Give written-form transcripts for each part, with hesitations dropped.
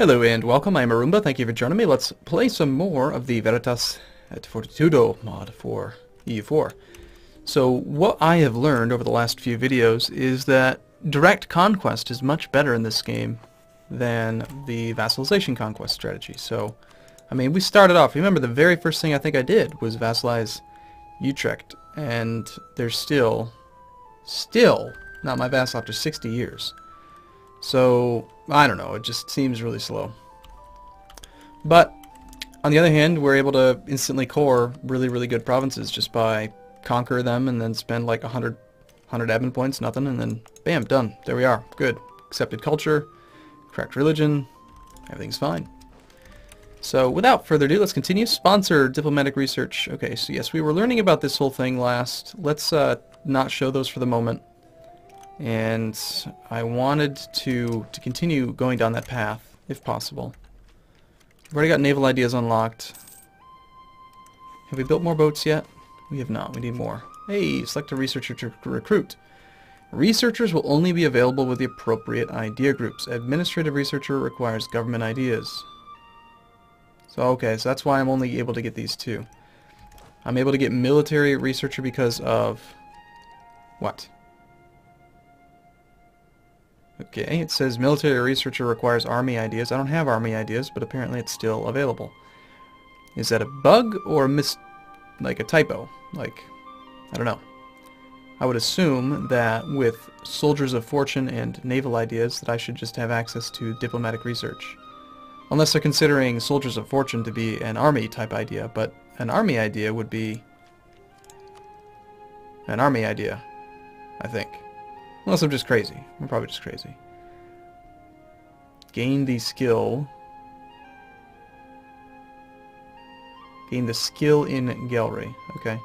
Hello and welcome, I'm Arumba, thank you for joining me. Let's play some more of the Veritas Et Fortitudo mod for EU4. So what I have learned over the last few videos is that direct conquest is much better in this game than the vassalization conquest strategy. So, I mean, we started off, remember the very first thing I think I did was vassalize Utrecht, and they're still not my vassal after 60 years. So, I don't know, it just seems really slow. But, on the other hand, we're able to instantly core really good provinces just by conquer them and then spend like 100 admin points, nothing, and then bam, done. There we are. Good. Accepted culture, correct religion, everything's fine. So, without further ado, let's continue. Sponsor diplomatic research. Okay, so yes, we were learning about this whole thing last. Let's not show those for the moment. And I wanted to continue going down that path, if possible. We've already got naval ideas unlocked. Have we built more boats yet? We have not. We need more. Hey, select a researcher to recruit. Researchers will only be available with the appropriate idea groups. Administrative researcher requires government ideas. So, okay, so that's why I'm only able to get these two. I'm able to get military researcher because of... what? Okay, it says military researcher requires army ideas. I don't have army ideas, but apparently it's still available. Is that a bug or like a typo? Like, I don't know. I would assume that with soldiers of fortune and naval ideas that I should just have access to diplomatic research. Unless they're considering soldiers of fortune to be an army type idea, but an army idea would be an army idea, I think. Unless I'm just crazy. I'm probably just crazy. Gain the skill. Gain the skill in Gelre. Okay.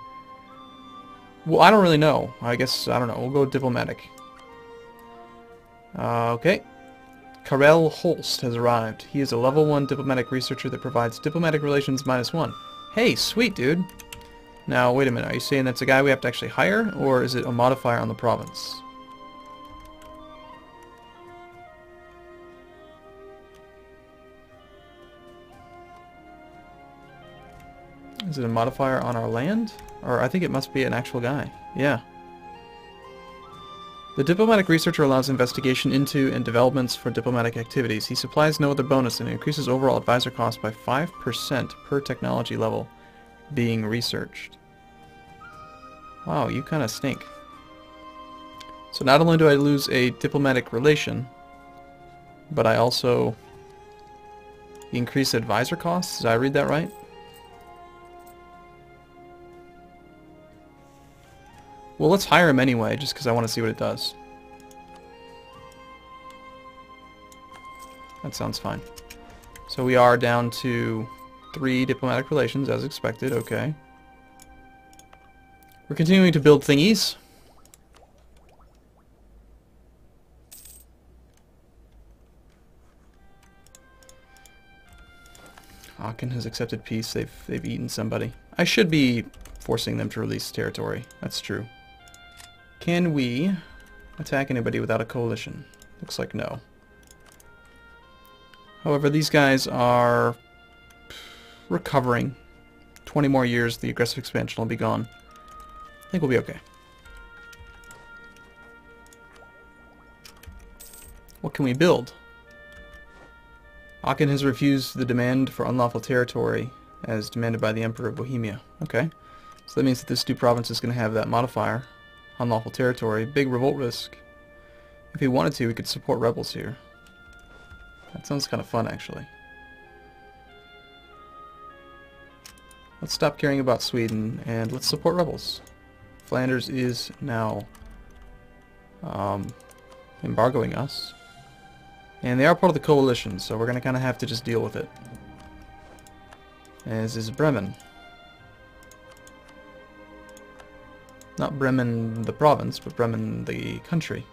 Well, I don't really know. I guess, I don't know. We'll go diplomatic. Okay. Karel Holst has arrived. He is a level 1 diplomatic researcher that provides diplomatic relations -1. Hey, sweet dude. Now, wait a minute. Are you saying that's a guy we have to actually hire? Or is it a modifier on the province? Is it a modifier on our land? Or I think it must be an actual guy. Yeah. The diplomatic researcher allows investigation into and developments for diplomatic activities. He supplies no other bonus and increases overall advisor cost by 5% per technology level being researched. Wow, you kind of stink. So not only do I lose a diplomatic relation, but I also increase advisor costs. Did I read that right? Well, let's hire him anyway, just because I want to see what it does. That sounds fine. So we are down to 3 diplomatic relations, as expected. Okay. We're continuing to build thingies. Aachen has accepted peace. They've eaten somebody. I should be forcing them to release territory. That's true. Can we attack anybody without a coalition? Looks like no. However, these guys are recovering. 20 more years, the aggressive expansion will be gone. I think we'll be okay. What can we build? Aachen has refused the demand for unlawful territory as demanded by the Emperor of Bohemia. Okay. So that means that this new province is going to have that modifier. Unlawful territory. Big revolt risk. If we wanted to, we could support rebels here. That sounds kind of fun, actually. Let's stop caring about Sweden, and let's support rebels. Flanders is now embargoing us. And they are part of the coalition, so we're going to kind of have to just deal with it. As is Bremen. Not Bremen the province, but Bremen the country.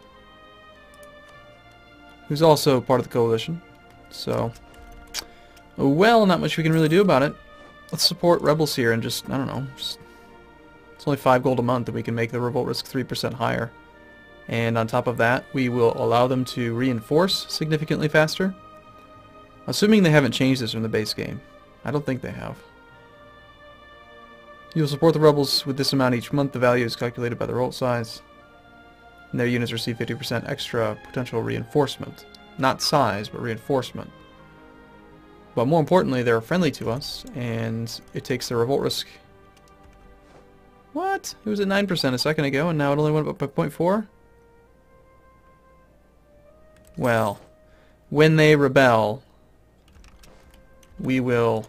Who's also part of the coalition. So, well, not much we can really do about it. Let's support rebels here and just, I don't know, it's only 5 gold a month that we can make the revolt risk 3% higher. And on top of that, we will allow them to reinforce significantly faster. Assuming they haven't changed this from the base game. I don't think they have. You'll support the rebels with this amount each month. The value is calculated by the roll size. And their units receive 50% extra potential reinforcement. Not size, but reinforcement. But more importantly, they're friendly to us, and it takes the revolt risk. What? It was at 9% a second ago, and now it only went up by 0.4? Well, when they rebel, we will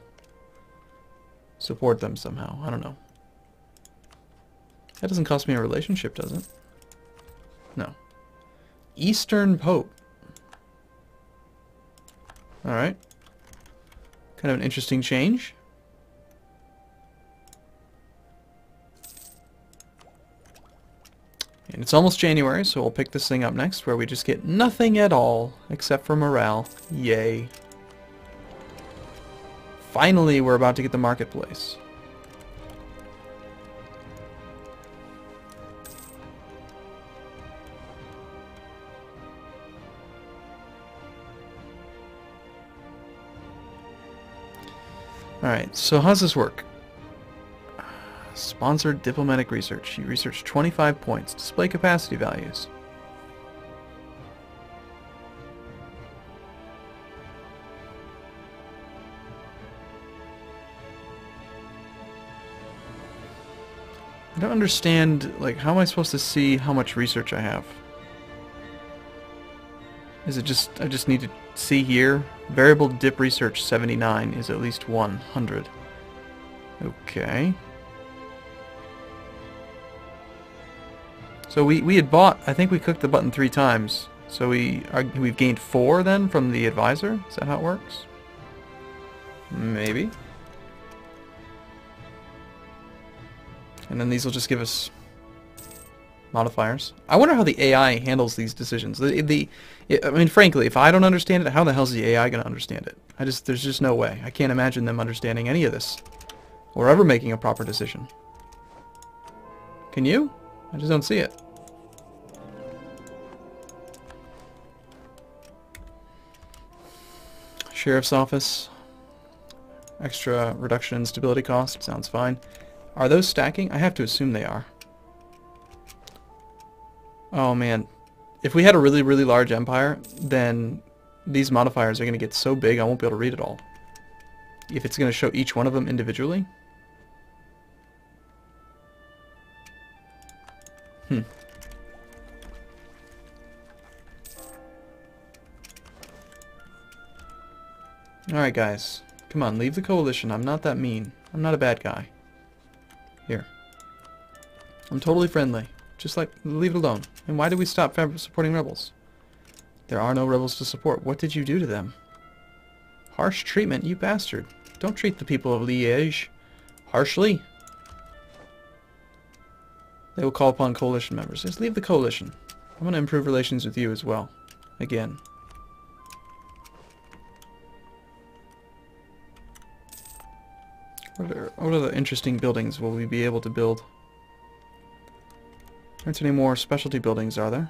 support them somehow. I don't know. That doesn't cost me a relationship, does it? No. Eastern Pope. Alright. Kind of an interesting change. And it's almost January, so we'll pick this thing up next, where we just get nothing at all, except for morale. Yay. Finally, we're about to get the marketplace. Alright, so how's this work? Sponsored diplomatic research. You research 25 points. Display capacity values. I don't understand, like, how am I supposed to see how much research I have? Is it just, I just need to see here? Variable dip research 79 is at least 100. Okay. So we had bought, I think we clicked the button 3 times. So we've gained 4 then from the advisor? Is that how it works? Maybe. And then these will just give us modifiers. I wonder how the AI handles these decisions. I mean, frankly, if I don't understand it, how the hell is the AI going to understand it? There's just no way. I can't imagine them understanding any of this. Or ever making a proper decision. Can you? I just don't see it. Sheriff's office. Extra reduction in stability cost. Sounds fine. Are those stacking? I have to assume they are. Oh man. If we had a really, really large empire, then these modifiers are going to get so big I won't be able to read it all. If it's going to show each one of them individually. Alright guys. Come on, leave the coalition. I'm not that mean. I'm not a bad guy. Here. I'm totally friendly. Just like, leave it alone. And why did we stop supporting rebels? There are no rebels to support. What did you do to them? Harsh treatment, you bastard. Don't treat the people of Liège harshly. They will call upon coalition members. Just leave the coalition. I'm going to improve relations with you as well. Again. What other interesting buildings will we be able to build? Aren't any more specialty buildings, are there?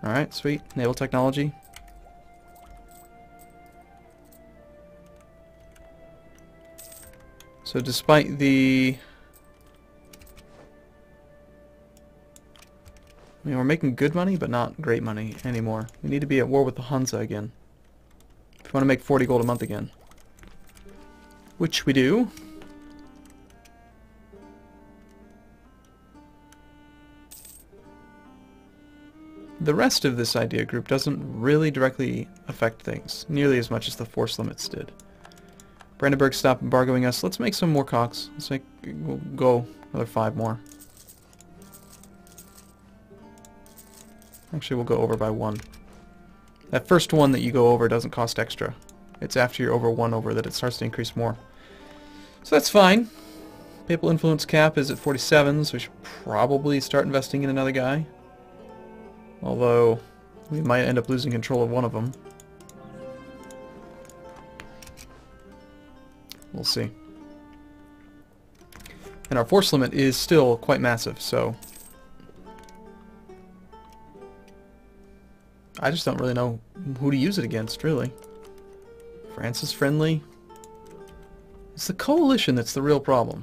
Alright, sweet. Naval technology. So despite the... I mean, we're making good money, but not great money anymore. We need to be at war with the Hansa again. If we want to make 40 gold a month again. Which we do. The rest of this idea group doesn't really directly affect things, nearly as much as the force limits did. Brandenburg stopped embargoing us. Let's make some more cocks. We'll go another 5 more. Actually, we'll go over by 1. That first one that you go over doesn't cost extra. It's after you're over 1 over that it starts to increase more. So that's fine. Papal influence cap is at 47, so we should probably start investing in another guy. Although, we might end up losing control of one of them. We'll see. And our force limit is still quite massive, so... I just don't really know who to use it against, really. France is friendly. It's the coalition that's the real problem.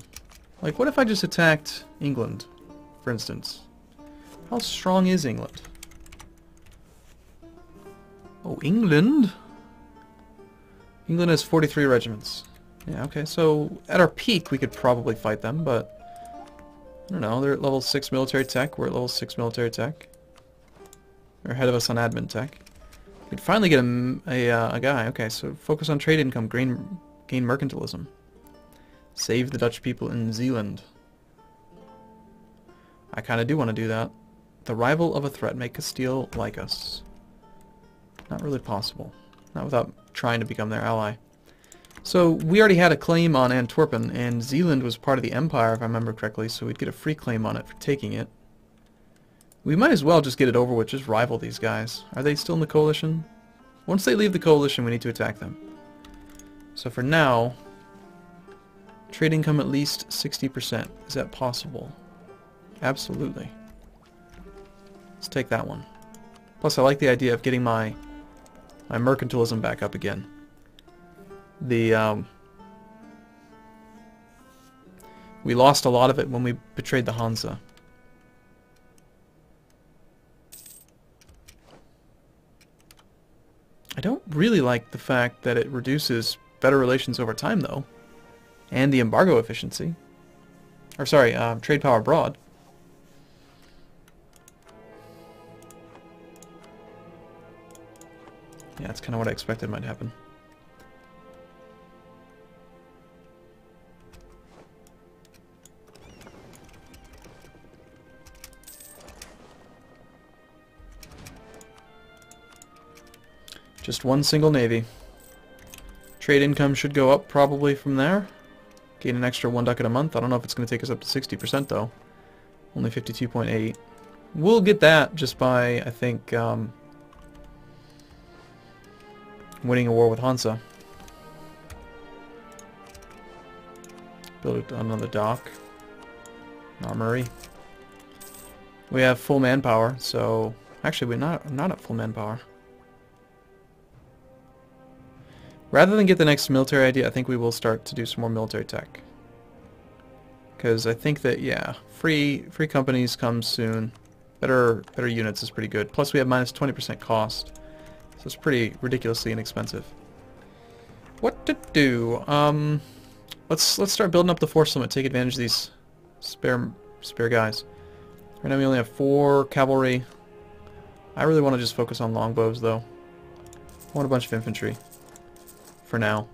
Like, what if I just attacked England, for instance? How strong is England? Oh, England? England has 43 regiments. Yeah, okay, so at our peak we could probably fight them, but I don't know, they're at level 6 military tech, we're at level 6 military tech. They're ahead of us on admin tech. We'd finally get a guy. Okay, so focus on trade income, gain mercantilism. Save the Dutch people in Zealand. I kind of do want to do that. The rival of a threat, make Castile like us. Not really possible. Not without trying to become their ally. So we already had a claim on Antwerpen, and Zealand was part of the Empire, if I remember correctly, so we'd get a free claim on it for taking it. We might as well just get it over with, just rival these guys. Are they still in the coalition? Once they leave the coalition, we need to attack them. So for now, trade income at least 60%. Is that possible? Absolutely. Let's take that one. Plus, I like the idea of getting my mercantilism back up again. We lost a lot of it when we betrayed the Hansa. I don't really like the fact that it reduces better relations over time, though, and the embargo efficiency. Or sorry, trade power abroad. Yeah, that's kind of what I expected might happen. Just one single navy. Trade income should go up probably from there. Gain an extra 1 ducat a month. I don't know if it's going to take us up to 60% though. Only 52.8. We'll get that just by, I think, winning a war with Hansa. Build another dock. An armory. We have full manpower, so... Actually, we're not at full manpower. Rather than get the next military idea, I think we will start to do some more military tech. Because I think that, yeah, free companies come soon. Better units is pretty good. Plus we have minus 20% cost. So it's pretty ridiculously inexpensive. What to do? Let's start building up the force limit, take advantage of these spare guys. Right now we only have 4 cavalry. I really want to just focus on longbows though. I want a bunch of infantry. For now.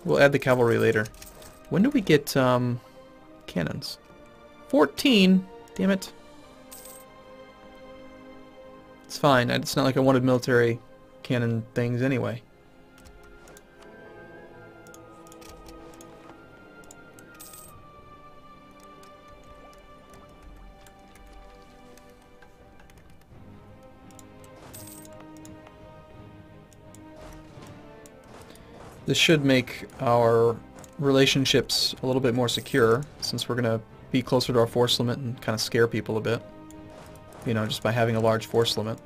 We'll add the cavalry later. When do we get cannons? 14? Damn it. It's fine. It's not like I wanted military cannon things anyway. This should make our relationships a little bit more secure, since we're going to be closer to our force limit and kind of scare people a bit. You know, just by having a large force limit.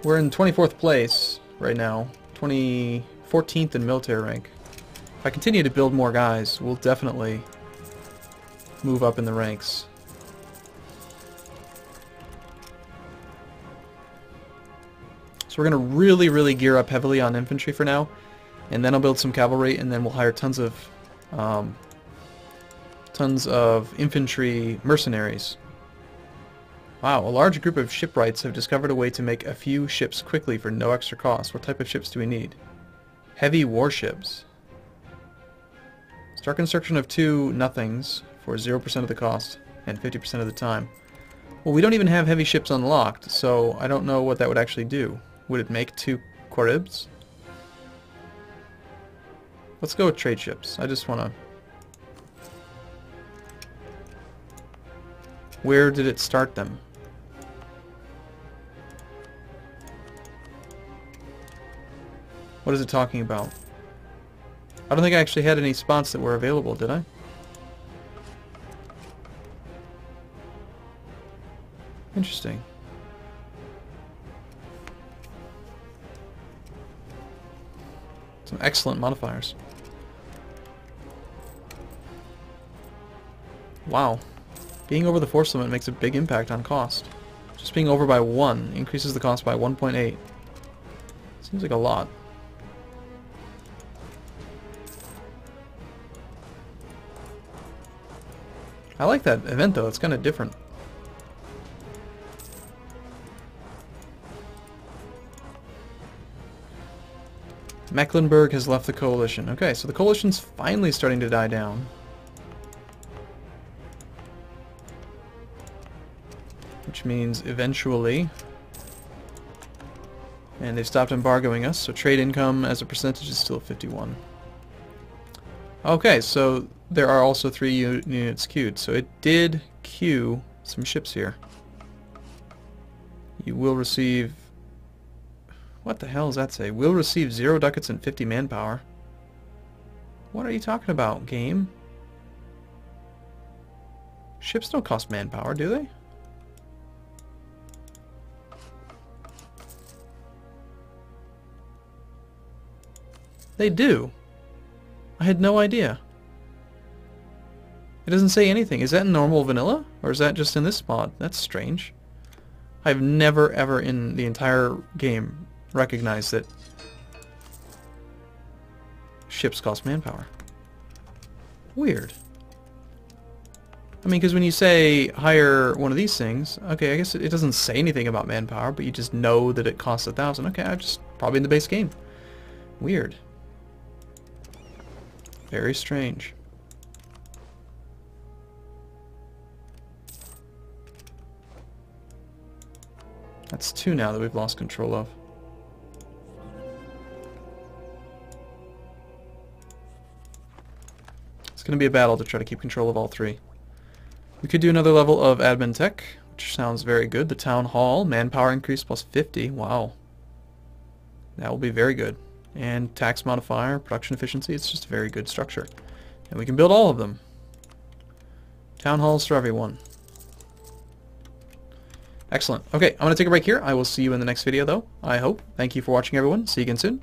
We're in 24th place right now, 14th in military rank. If I continue to build more guys, we'll definitely move up in the ranks. So we're going to really gear up heavily on infantry for now, and then I'll build some cavalry, and then we'll hire tons of infantry mercenaries. Wow, a large group of shipwrights have discovered a way to make a few ships quickly for no extra cost. What type of ships do we need? Heavy warships. Start construction of 2 nothings for 0% of the cost and 50% of the time. Well, we don't even have heavy ships unlocked, so I don't know what that would actually do. Would it make 2 Coribs? Let's go with trade ships. I just want to... Where did it start them? What is it talking about? I don't think I actually had any spots that were available, did I? Interesting. Some excellent modifiers. Wow. Being over the force limit makes a big impact on cost. Just being over by 1 increases the cost by 1.8. Seems like a lot. I like that event though, it's kind of different. Mecklenburg has left the coalition. Okay, so the coalition's finally starting to die down. Which means eventually... And they've stopped embargoing us, so trade income as a percentage is still 51. Okay, so there are also 3 units queued, so it did queue some ships here. You will receive... What the hell does that say? Will receive 0 ducats and 50 manpower. What are you talking about, game? Ships don't cost manpower, do they? They do. I had no idea. It doesn't say anything. Is that in normal vanilla? Or is that just in this mod? That's strange. I've never ever in the entire game recognized that ships cost manpower. Weird. I mean, because when you say hire one of these things, okay, I guess it doesn't say anything about manpower, but you just know that it costs 1,000. Okay, I'm just probably in the base game. Weird. Very strange. That's 2 now that we've lost control of. It's going to be a battle to try to keep control of all 3. We could do another level of admin tech, which sounds very good. The town hall, manpower increase plus 50. Wow. That will be very good. And tax modifier, production efficiency, it's just a very good structure. And we can build all of them. Town halls for everyone. Excellent. Okay, I'm going to take a break here. I will see you in the next video, though, I hope. Thank you for watching, everyone. See you again soon.